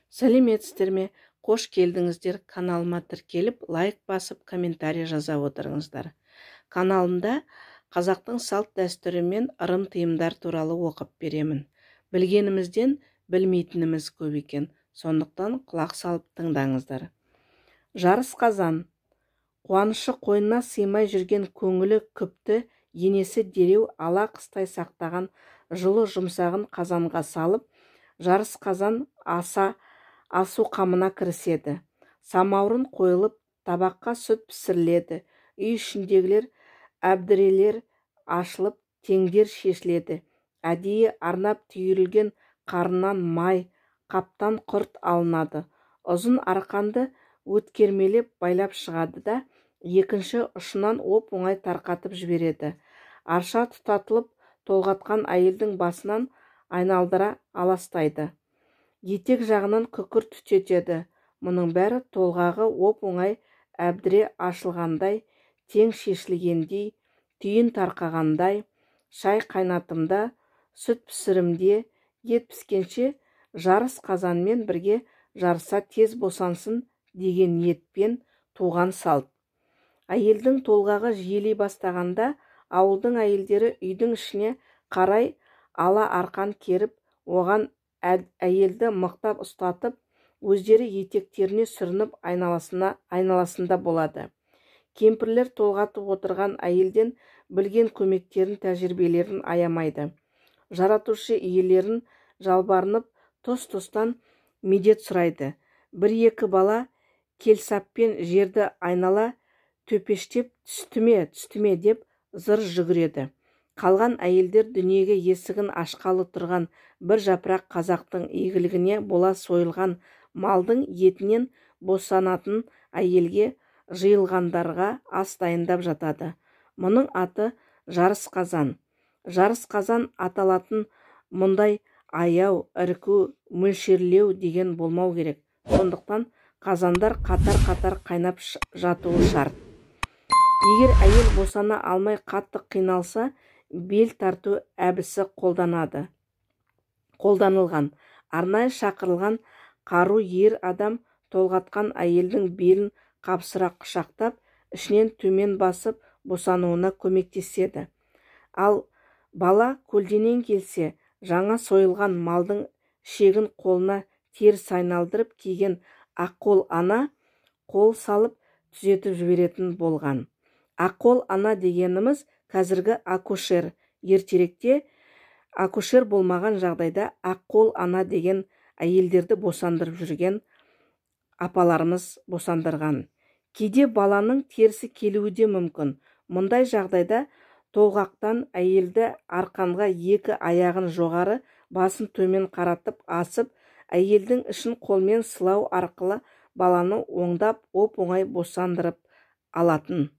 Сәлеметсіздер ме? Қош келдіңіздер. Каналыма тіркеліп, лайк басып, комментарий жаза отырыңыздар. Каналымда қазақтың салт дәстүрі мен ырым-тыйымдар туралы оқып беремін. Білгенімізден білмейтініміз көп екен. Сондықтан құлақ салып тыңдаңыздар. Жарыс қазан. Қуанышы қойнына сыймай жүрген көңілі күпті енесі дереу ала қыстай сақтаған жылы жұмсағын қазанға салып, жарыс қазан асу қамына кіріседі. Самаурын қойылып, табаққа сүт пісіріледі. Үй ішіндегілер әбдірелер ашылып, теңдер шешіледі. Әдейі арнап түйірілген қарыннан май, қаптан құрт алынады. Ұзын арқанды өткермелеп байлап шығады да, екінші ұшынан оп-оңай тарқатып жібереді. Арша тұтатылып, толғатқан әйелдің басынан айналдыра аластайды. Етек жағынан күкір түтетеді. Мұның бәрі толғағы оп-оңай әбдіре ашылғандай, тең шешілгендей, түйін тарқағандай, шай қайнатымда, сүт пісірімде, ет піскенше жарыс қазанмен бірге жарыса тез босансын деген ниетпен туған салт. Әйелдің толғағы жиілей бастағанда, ауылдың әйелдері үйдің ішіне қарай ала арқан керіп, оған әйелді мықтап ұстатып, өздері етектеріне сүрініп айналасында болады. Кемпірлер толғатып отырған әйелден білген көмектерін, тәжірибелерін аямайды. Жаратушы иелерін жалбарынып, тұс-тұстан медет сұрайды. Бір-екі бала келсаппен жерді айнала төпештеп түстіме деп зыр жүгіреді. Қалған әйелдер дүниеге есігін ашқалы тұрған бір жапырақ қазақтың игілігіне бола сойылған малдың етінен босанатын әйелге жиылғандарға ас дайындап жатады. Мұның аты жарыс қазан. Жарыс қазан аталатын мұндай аяу, ірку, мөлшерлеу деген болмау керек. Сондықтан қазандар қатар-қатар қайнап жатуы шарт. Егер әйел босана алмай қатты қиналса, бел тарту әбісі қолданылған. Арнайы шақырылған қару ер адам толғатқан әйелдің белін қапсыра құшақтап, ішінен төмен басып босануына көмектеседі. Ал бала көлденең келсе, жаңа сойылған малдың шегін қолына теріс айналдырып киген аққол ана қол салып түзетіп жіберетін болған. Аққол ана дегеніміз қазіргі акушер. Ертеректе акушер болмаған жағдайда аққол ана деген әйелдерді босандырып жүрген апаларымыз босандырған. Кейде баланың терісі келуі де мүмкін. Мұндай жағдайда толғақтан әйелді арқанға екі аяғын жоғары, басын төмен қаратып асып, әйелдің ішін қолмен сылау арқылы баланы оңдап оп-оңай босандырып алатын.